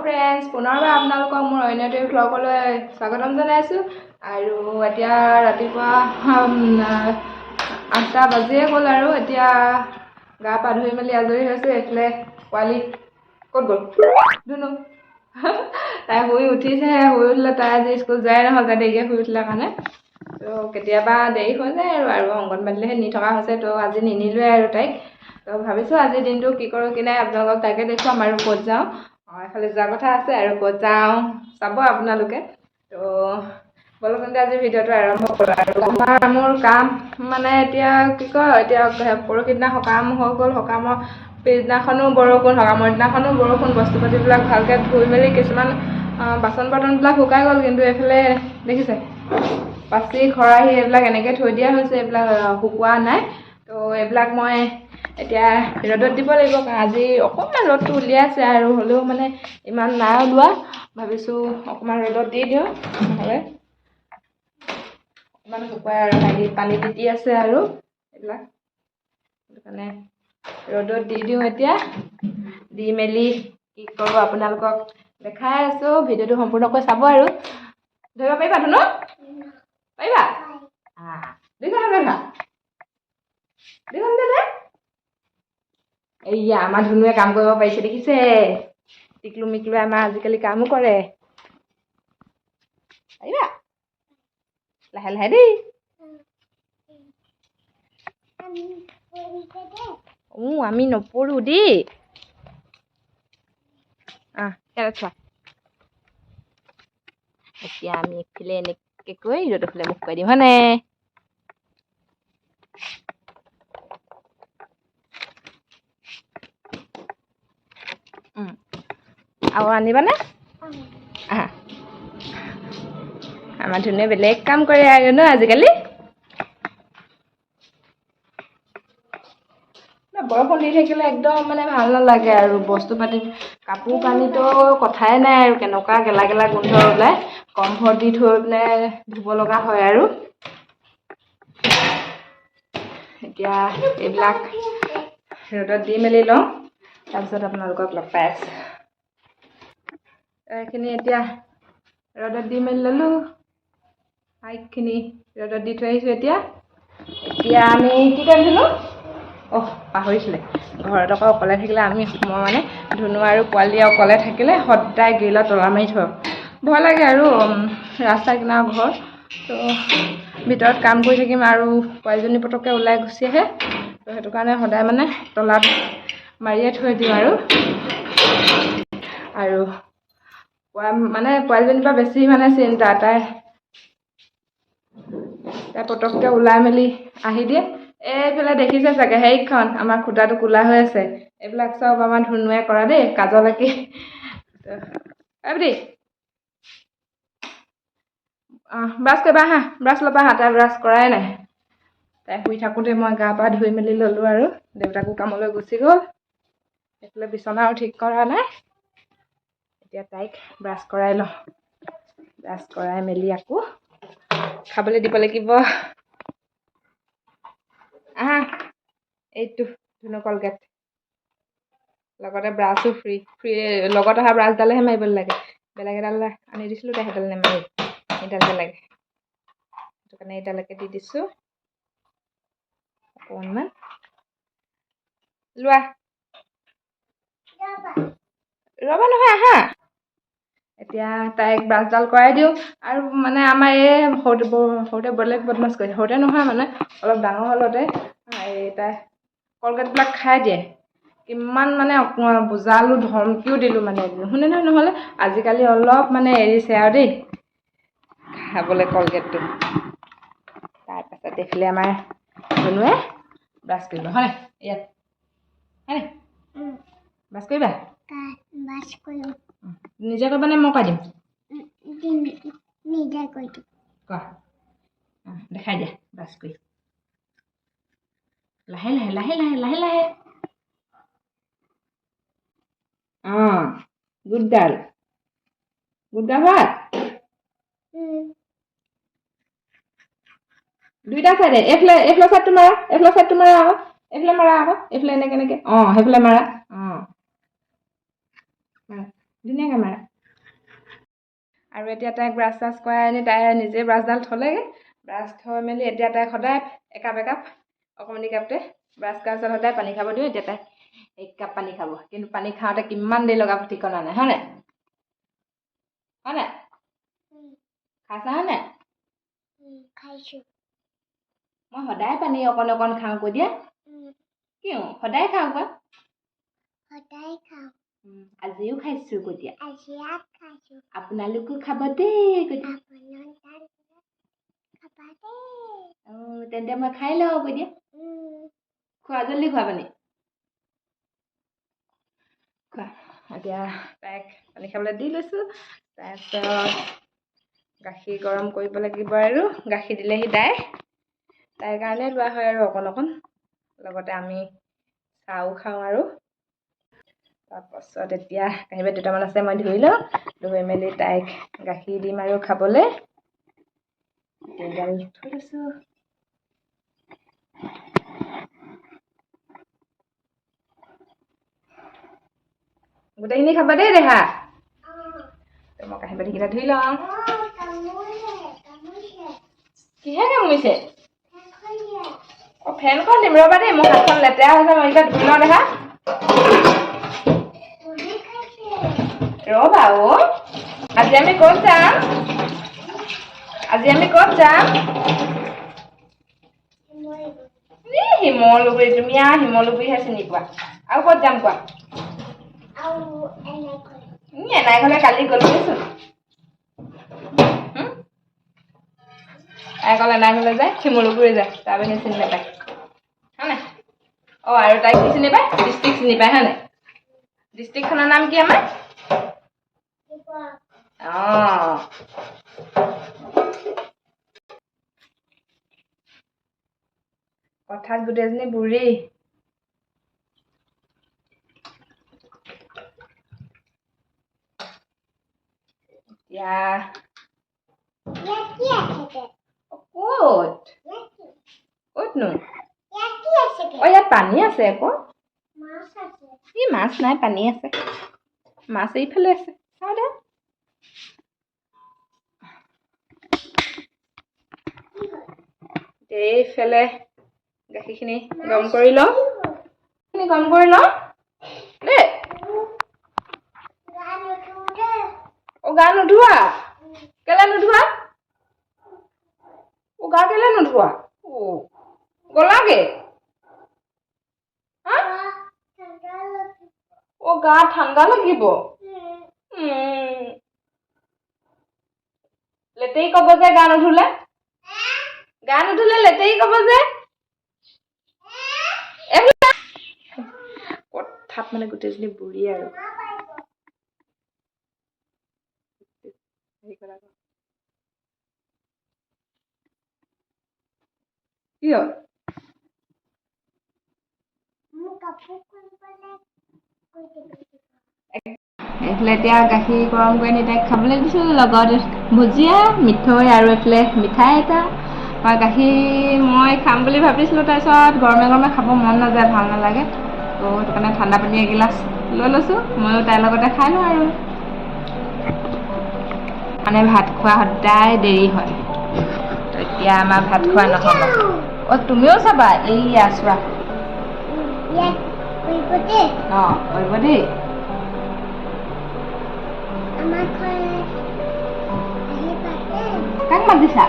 Friends, পুনৰবাৰ আপোনালোকক মোৰ অন্য এটা ভ্লগলৈ স্বাগতম জনাইছোঁ। আৰু এতিয়া ৰাতিপুৱা 8টা বাজিয়ে গ'ল আৰু এতিয়া গা পা ধুই মেলি আজৰি হৈছোঁ। এইফালে পোৱালি ক'ত গ'ল? ধুনু তাই শুই উঠিছেহে। শুই উঠিলে তাই আজি স্কুল যোৱাই নহ'ল, তাই দেৰিকৈ শুই উঠিলে কাৰণে। তো কেতিয়াবা দেৰি হৈ যায় আৰু অংগনবাড়ীলৈহে নি থকা হৈছে। তো আজি নিনিলোৱে আৰু তাইক। তো ভাবিছোঁ আজিৰ দিনটো কি কৰোঁ কি নাই আপোনালোকক তাকে দেখুৱাম আৰু ক'ত যাওঁ। এফালে যোৱা কথা আছে আৰু ক'ত যাওঁ চাব আপোনালোকে। তো বলক তেন্তে আজি ভিডিঅ'টো আৰম্ভ কৰোঁ। আৰু মোৰ কাম মানে এতিয়া কি কয়, এতিয়া পৰহি দিনা সকাম হৈ গ'ল। সকামৰ পিছদিনাখনো বৰষুণ, সকামৰ দিনাখনো বৰষুণ। বস্তু পাতিবিলাক ভালকৈ ধুই মেলি কিছুমান বাচন বৰ্তনবিলাক শুকাই গ'ল, কিন্তু এইফালে দেখিছে পাচি খৰাহি এইবিলাক এনেকৈ থৈ দিয়া হৈছে, এইবিলাক শুকোৱা নাই। তো এইবিলাক মই এতিয়া ৰ'দত দিব লাগিব, কাৰণ আজি অকণমান ৰ'দটো উলিয়াইছে আৰু হ'লেও মানে ইমান নাই ওলোৱা। ভাবিছোঁ অকণমান ৰ'দত দি দিওঁ, নহ'লে অকণমান শুকুৱাই আৰু পানী তিতি আছে আৰু এইবিলাক, সেইটো কাৰণে ৰ'দত দি দিওঁ। এতিয়া দি মেলি কি কৰোঁ আপোনালোকক দেখাই আছোঁ। ভিডিঅ'টো সম্পূৰ্ণকৈ চাব আৰু ধৰিব পাৰিবা ধুনু? পাৰিবা? এইয়া আমাৰ ধুনুৱে কাম কৰিব পাৰিছে, দেখিছে? টিকলু মিকলুৱে আমাৰ আজিকালি কামো কৰে। পাৰিবা? লাহে লাহে দেই। আমি নপৰোঁ দেই। চোৱা, এতিয়া আমি এইফালে এনেকৈ কৈ ৰ'দৰ মুখ কৰি দিম, হয়নে? আৰু আনিবানে? আহা, আমাৰ ধুনুৱে বেলেগ কাম কৰে আৰু ন আজিকালি। বৰষুণ দি থাকিলে একদম মানে ভাল নালাগে আৰু বস্তু পাতি কাপোৰ কানিতো কথাই নাই আৰু কেনেকুৱা গেলা গেলা গোন্ধ ওলায়। কমফৰ্ট দি থৈ পেলাই ধুব লগা হয় আৰু এতিয়া এইবিলাক ৰ'দত দি মেলি লওঁ, তাৰপিছত আপোনালোকক লগ পাই আছোঁ। এইখিনি এতিয়া ৰ'দত দি মেলি ল'লোঁ। এইখিনি ৰ'দত দি থৈ আহিছোঁ। এতিয়া আমি কি কৰিম ধুনু? পাহৰিছিলে, ঘৰত আকৌ অকলে থাকিলে মই মানে ধুনু আৰু পোৱালি অকলে থাকিলে সদায় গ্ৰিলত তলা মাৰি থওঁ। ভয় লাগে আৰু ৰাস্তা কিনাৰৰ ঘৰ, তো ভিতৰত কাম কৰি থাকিম আৰু পোৱালিজনী পটককৈ ওলাই গুচি আহে। তো সেইটো কাৰণে সদায় মানে তলাত মাৰিয়ে থৈ দিওঁ আৰু মানে পোৱালিজনীৰ পৰা বেছি মানে চিন্তা, তাই পটককৈ ওলাই মেলি আহি দিয়ে। এইফালে দেখিছে চাগে সেইখন আমাৰ খুটাটো কোলা হৈ আছে, এইবিলাক চব আমাৰ ধুনুৱে কৰা দেই, কাজল আঁকি। ব্ৰাছ কৰিবা হা, ব্ৰাছ ল'বা হা, তাই ব্ৰাছ কৰাই নাই। তাই শুই থাকোঁতে মই গা পা ধুই মেলি ল'লোঁ আৰু দেউতাকো কামলৈ গুচি গ'ল। এইফালে বিচনাও ঠিক কৰা নাই। এতিয়া তাইক ব্ৰাছ কৰাই লওঁ। ব্ৰাছ কৰাই মেলি আকৌ খাবলৈ দিব লাগিব। এইটো ধুনু কলগেট, লগতে ব্ৰাছো ফ্ৰী লগত অহা ব্ৰাছডালেহে মাৰিব লাগে। বেলেগ এডাল আনি দিছিলোঁ, তাই সেইডাল নেমাৰে, এইডালহে লাগে। সেইটো কাৰণে এইডালকে দি দিছোঁ। অকণমান লোৱা, ৰ'বা নহয়, আহা। এতিয়া তাইক ব্ৰাছডাল কৰাই দিওঁ। আৰু মানে আমাৰ এই সৰুতে বেলেগ বদমাছ কৰিছে, সৰুতে নহয় মানে অলপ ডাঙৰ হ'লতে তাই কলগেটবিলাক খাই দিয়ে। কিমান মানে বুজালোঁ, ধমকিও দিলোঁ, মানে নুশুনে নহয়। নহ'লে আজিকালি অলপ মানে এৰিছে আৰু দেই খাবলৈ কলগেটটো। তাৰপাছত দেখিলে আমাৰ ধুনুৱে ব্ৰাছ কৰিব, হয়নে? ইয়াত হয়নে? ব্ৰাছ কৰিবা? নিজে কৰিবা নে মই কৰাই দিম? নিজে কৰি দিম। কোৱা, দেখাই দিয়া ব্ৰাছ কৰি। লাহে লাহে লাহে লাহে লাহে লাহে। গুড গাৰ্ল, গুড গাৰ্ল হয়। দুইটা চাইডে, এইফালে চাইডটো মাৰা, এইফালে চাইডটো মাৰা আকৌ, এইফালে মাৰা আকৌ, এইফালে এনেকে সেইফালে মাৰা। ধুনীয়াকৈ মাৰা আৰু এতিয়া তাইক ব্ৰাছ চাছ কৰাই আনি তাই নিজে ব্ৰাছডাল থ'লেগৈ ব্ৰাছ থৈ মেলি এতিয়া তাইক সদায় একাপ অকণমানি কাপতে ব্ৰাছ কৰাৰ পিছত সদায় পানী খাব দিওঁ এতিয়া তাই 1 কাপ পানী খাব কিন্তু পানী খাওঁতে কিমান দেৰি লগাব ঠিকনা নাই হয়নে খাইছা হয়নে খাইছোঁ মই সদায় পানী অকণ খাওঁ কৈ দিয়া কিয় সদায় খাওঁ কোৱা সদায় খাওঁ আজিও খাইছোঁ কৈ দিয়া আজিও খাইছোঁ আপোনালোকো খাব দেই কৈ দিয়া তেন্তে মই খাই লওঁ কৈ দিয়া খোৱা জলদি খোৱা পানী খোৱা এতিয়া তাইক পানী খাবলৈ দি লৈছোঁ তাৰপিছত গাখীৰ গৰম কৰিব লাগিব আৰু গাখীৰ দিলেহি তাইৰ কাৰণে লোৱা হয় আৰু অকণ লগতে আমি চাহও খাওঁ আৰু তাৰপাছত এতিয়া কাঁহী দুটামান আছে মই ধুই লওঁ ধুই মেলি তাইক গাখীৰ দিম আৰু খাবলৈ তেলডাল থৈ লৈছোঁ গোটেইখিনি খাবা দেই দেহা মই কাঁহী বাতিকেইটা ধুই লওঁ কিহে কামুৰিছে ফেনখন দিম ৰ'বা দেই মোৰ হাতখন লেতেৰা হৈছে মই এতিয়া ধুই লওঁ দেহা ৰ'বা আজি আমি ক'ত যাম শিমলুগুৰি তুমি শিমলুগুৰিহে চিনি পোৱা আৰু ক'ত যাম কোৱা এনাইঘৰলৈ কালি গ'লোচোন তাই অকল এনাইঘৰলৈ যায় শিমলুগুৰি যায় তাৰ বাহিৰে চিনি নাপায় হয় নাই আৰু তাই কি চিনি পায় ডিষ্ট্ৰিক্ট চিনি পায় হয় নাই ডিষ্ট্ৰিক্টখনৰ নাম কি আমাৰ কথাত গোটেইজনী বুঢ়ী ক'তনো ইয়াত পানী আছে আকৌ মাছ নাই পানী আছে মাছ এইফালে আছে চাওঁ দে এইফালে গাখীৰখিনি গৰম কৰি লওঁ দেই গা নোধোৱা কেলে নোধোৱা গা কেলে নোধোৱা গলাগে গা ঠাণ্ডা লাগিব লেতেৰি ক'ব যে গা নোধোলে লেতেৰি ক'ব যে কথাত মানে গোটেইজনী বুঢ়ী আৰু কি হ'ল এইফালে এতিয়া গাখীৰ গৰম কৰি আনি তাইক খাবলৈ দিছোঁ লগত ভুজিয়া মিঠৈ আৰু এইফালে মিঠাই এটা গাখীৰ মই খাম বুলি ভাবিছিলোঁ তাৰপিছত গৰমে খাব মন নাযায় ভাল নালাগে তো সেইটো কাৰণে ঠাণ্ডা পানী এগিলাচ লৈ লৈছোঁ ময়ো তাইৰ লগতে খাই লওঁ আৰু মানে ভাত খোৱা সদায় দেৰি হয় তো এতিয়া আমাৰ ভাত খোৱা নহ'ব তুমিও চাবা এইয়া চোৱা কৰিব দেই কাক মাতিছা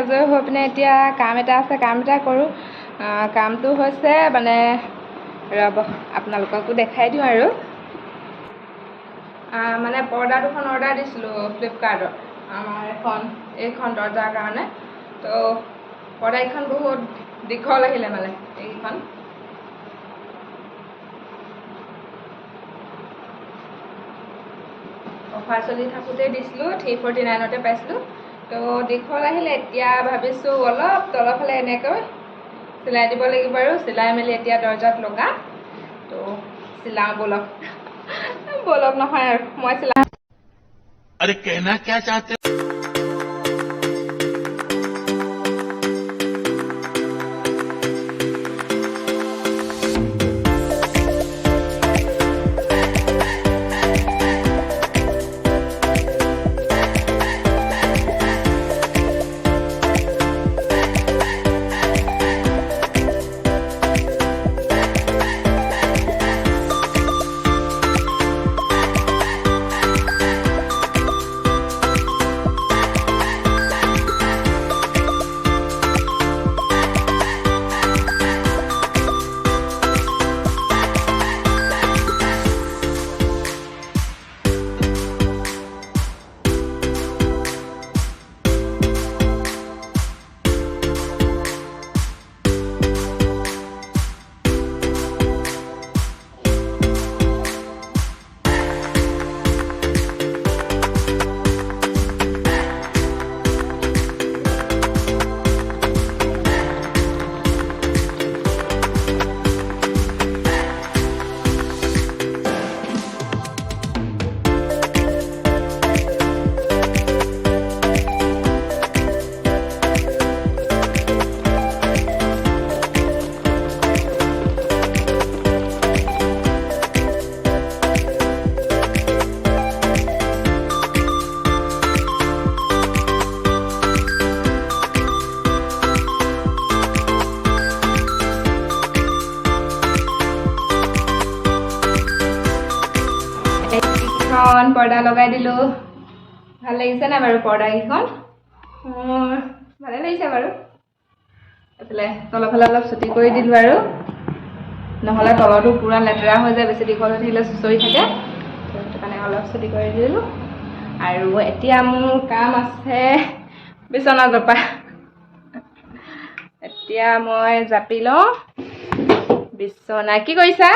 আজৰি হৈ পিনে এতিয়া কাম এটা আছে, কাম এটা কৰোঁ। কামটো হৈছে মানে ৰ'ব আপোনালোককো দেখাই দিওঁ আৰু মানে পৰ্দা দুখন অৰ্ডাৰ দিছিলোঁ ফ্লিপকাৰ্টত আমাৰ এইখন দৰ্জাৰ কাৰণে। তো পৰ্দাকেইখন বহুত দীঘল আহিলে মানে এইকেইখন। অফাৰ চলি থাকোঁতেই দিছিলোঁ, 349তে পাইছিলোঁ। তো দীঘল আহিলে, এতিয়া ভাবিছোঁ অলপ তলৰ ফালে এনেকৈ চিলাই দিব লাগিব আৰু চিলাই মেলি এতিয়া দৰ্জাত লগাম। তো চিলাওঁ বলক বলক নহয় আৰু মই চিলাওঁ। अरे कहना क्या चाहते हो? পৰ্দা লগাই দিলোঁ। ভাল লাগিছে নাই বাৰু পৰ্দাকেইখন? ভালে লাগিছে বাৰু। এইফালে তলৰ ফালে অলপ চুটি কৰি দিলোঁ আৰু নহ'লে তলতো পূৰা লেতেৰা হৈ যায়, বেছি দীঘল হৈ থাকিলে চুচৰি থাকে। সেইটো কাৰণে অলপ চুটি কৰি দিলোঁ। আৰু এতিয়া মোৰ কাম আছে বিচনা জপা। এতিয়া মই জাপি লওঁ বিচনা। কি কৰিছা?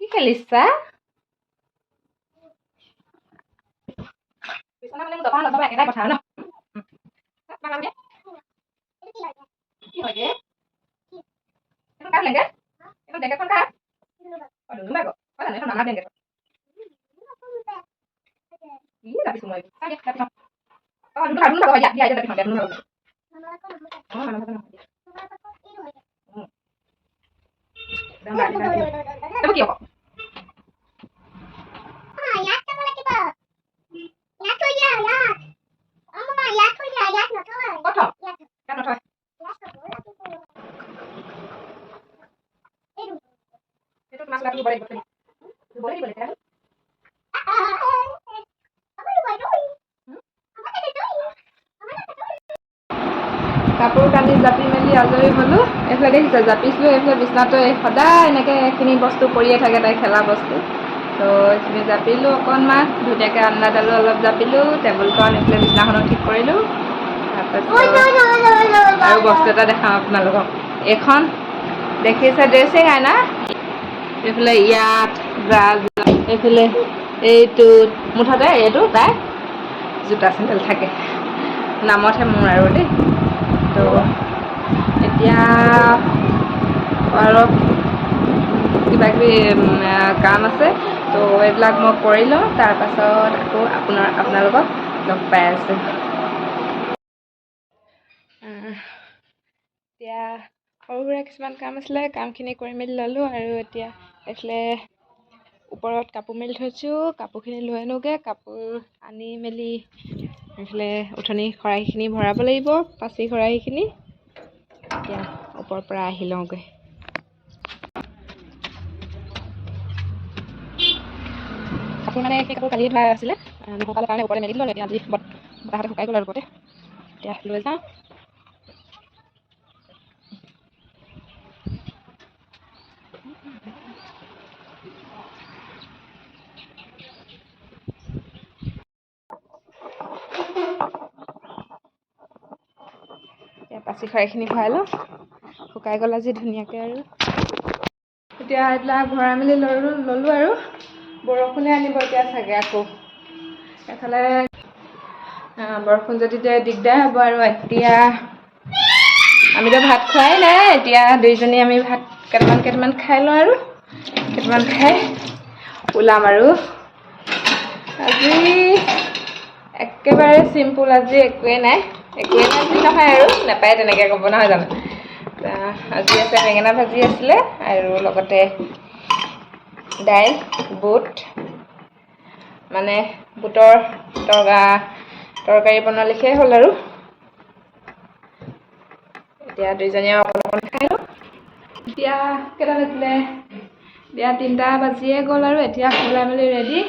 কি খেলিছা? বিচনা মানে মোৰ জপা নজপা একেটাই কথা ন? কি হয় গে? এখন কাৰ লাগে? এখন জেকেটখন কাৰ? দুনুবাই গ'ল। হয় জানো? এখন আমাৰ জেকেট। কি জাপিছো মই? জাপি থওঁ। দুনু লগাব দিয়া, দিয়া এতিয়া জাপি থওঁ দিয়া, দুনু লগাব। এইবোৰ কি হ'ব? ক'ত থওঁ? ইয়াত নথয়। সেইটো তোমাৰ চোলাটো ধুব লাগিব। ধুব লাগিব তেতিয়া। কাপোৰ কানি জাপি মেলি আজৰি হ'লোঁ। এইফালে দেখিছে জাপিছিলোঁ, এইফালে বিচনাটো সদায় এনেকৈ এইখিনি বস্তু পৰিয়ে থাকে, তাই খেলা বস্তু। তো এইখিনি জাপিলোঁ অকণমান, ধুনীয়াকৈ আলনাডালো অলপ জাপিলোঁ, টেবুলখন এইফালে বিচনাখনত ঠিক কৰিলোঁ। তাৰপাছত আৰু বস্তু এটা দেখাওঁ আপোনালোকক। এইখন দেখিছে ড্ৰেছিং আইনা, এইফালে ইয়াত এইফালে এইটোত, মুঠতে এইটো তাই জোতা চেণ্ডেল থাকে। নামতহে মোৰ আৰু দেই। তো এতিয়া অলপ কিবা কিবি কাম আছে, তো এইবিলাক মই কৰি লওঁ। তাৰপাছত আকৌ আপোনালোকক লগ পাই আছোঁ। এতিয়া সৰু সুৰা কিছুমান কাম আছিলে, কামখিনি কৰি মেলি ল'লোঁ। আৰু এতিয়া এইফালে ওপৰত কাপোৰ মেলি থৈছোঁ, কাপোৰখিনি লৈ আনোগৈ। কাপোৰ আনি মেলি এইফালে উঠনি খৰাহিখিনি ভৰাব লাগিব, পাচি খৰাহিখিনি। এতিয়া ওপৰৰ পৰা আহি লওঁগৈ। কাপোৰ মানে সেই কাপোৰ কালিয়ে ধোৱা আছিলে, নহ'লে কাৰণে ওপৰতে মেলি দিলোঁ। এতিয়া আজি বতাহতে শুকাই গ'ল আৰু লগতে এতিয়া লৈ যাওঁ পাচি খৰাইখিনি ভৰাই লওঁ শুকাই গ'ল আজি ধুনীয়াকৈ আৰু এতিয়া এইবিলাক ভৰাই মেলি ল'লোঁ আৰু বৰষুণে আনিব এতিয়া চাগে আকৌ এফালে বৰষুণ যদি দিয়ে দিগদাৰ হ'ব আৰু এতিয়া আমিতো ভাত খোৱাই নাই এতিয়া দুইজনী আমি ভাত কেইটামান খাই লওঁ আৰু কেইটামান খাই ওলাম আৰু আজি একেবাৰে চিম্পুল আজি একোৱেই নাই আজি নহয় আৰু নাপায় তেনেকৈ ক'ব নহয় জানো আজি আছে বেঙেনা ভাজি আছিলে আৰু লগতে দাইল বুট মানে বুটৰ তৰকাৰী বনালেহে হ'ল আৰু এতিয়া দুইজনীয়ে অকণ খাই লওঁ এতিয়া কেইটা বাজিলে এতিয়া 3টা বাজিয়ে গ'ল আৰু এতিয়া ওলাই মেলি ৰেডি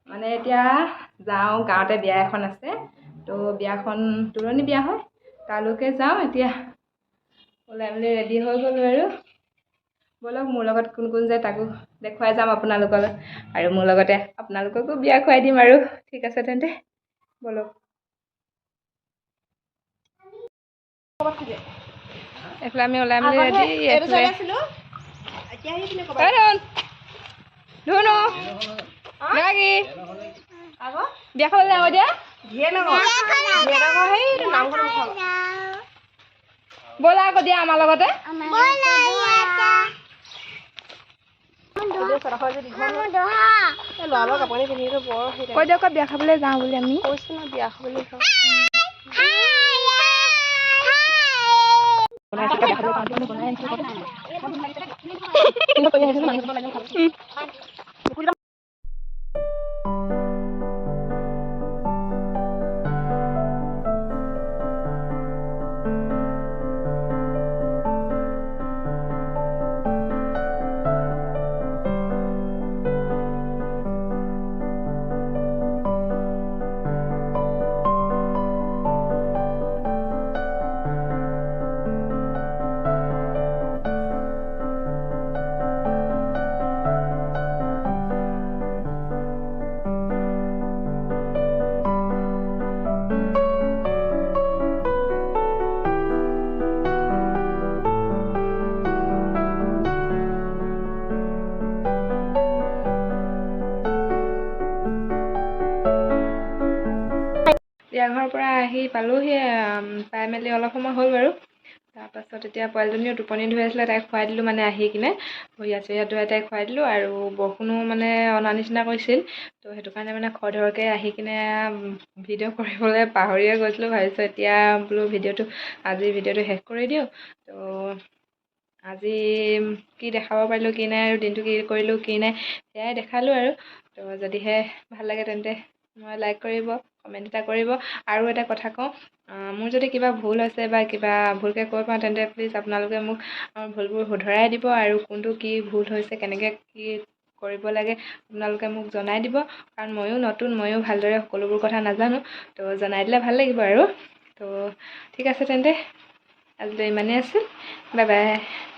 মানে এতিয়া যাওঁ গাঁৱতে বিয়া এখন আছে তো বিয়াখন তুলনি বিয়া হয় তালৈকে যাওঁ এতিয়া ওলাই মেলি ৰেডি হৈ গ'লো আৰু ব'লক মোৰ লগত কোন কোন যায় তাকো দেখুৱাই যাম আপোনালোকক আৰু মোৰ লগতে আপোনালোককো বিয়া খুৱাই দিম আৰু ঠিক আছে তেন্তে ব'লক এইফালে আমি ওলাই মেলি ৰেডি ধুনু বিয়া খাবলৈ যাওঁ এতিয়া ব'লা আকৌ দিয়া আমাৰ লগতে কৈ দিয়ক বিয়া খাবলৈ যাওঁ বুলি আমি কৈছোঁ ন বিয়া খাবলৈ যাওঁ বিয়াঘৰৰ পৰা আহি পালোহি পাই মেলি অলপ সময় হ'ল বাৰু তাৰপাছত এতিয়া পোৱালীজনীও টোপনি ধৰি আছিলে তাইক খুৱাই দিলোঁ মানে আহি কিনে ভৰিয়া চৰিয়া ধুৱাই তাইক খুৱাই দিলোঁ আৰু বৰষুণো মানে অনা নিচিনা কৰিছিল তো সেইটো কাৰণে মানে খৰধৰকৈ আহি কিনে ভিডিঅ' কৰিবলৈ পাহৰিয়ে গৈছিলোঁ ভাবিছোঁ এতিয়া বোলো আজিৰ ভিডিঅ'টো শেষ কৰি দিওঁ তো আজি কি দেখাব পাৰিলোঁ কি নাই আৰু দিনটো কি কৰিলোঁ কি নাই সেয়াই দেখালোঁ আৰু তো যদিহে ভাল লাগে তেন্তে মই লাইক কৰিব কমেণ্ট এটা কৰিব আৰু এটা কথা কওঁ মোৰ যদি কিবা ভুল হৈছে বা কিবা ভুলকৈ কৈ পাওঁ তেন্তে প্লিজ আপোনালোকে মোক ভুলবোৰ শুধৰাই দিব আৰু কোনটো কি ভুল হৈছে কেনেকৈ কি কৰিব লাগে আপোনালোকে মোক জনাই দিব কাৰণ ময়ো নতুন ময়ো ভালদৰে সকলোবোৰ কথা নাজানো তো জনাই দিলে ভাল লাগিব আৰু তো ঠিক আছে তেন্তে আজিলৈ ইমানেই আছিল বাই বাই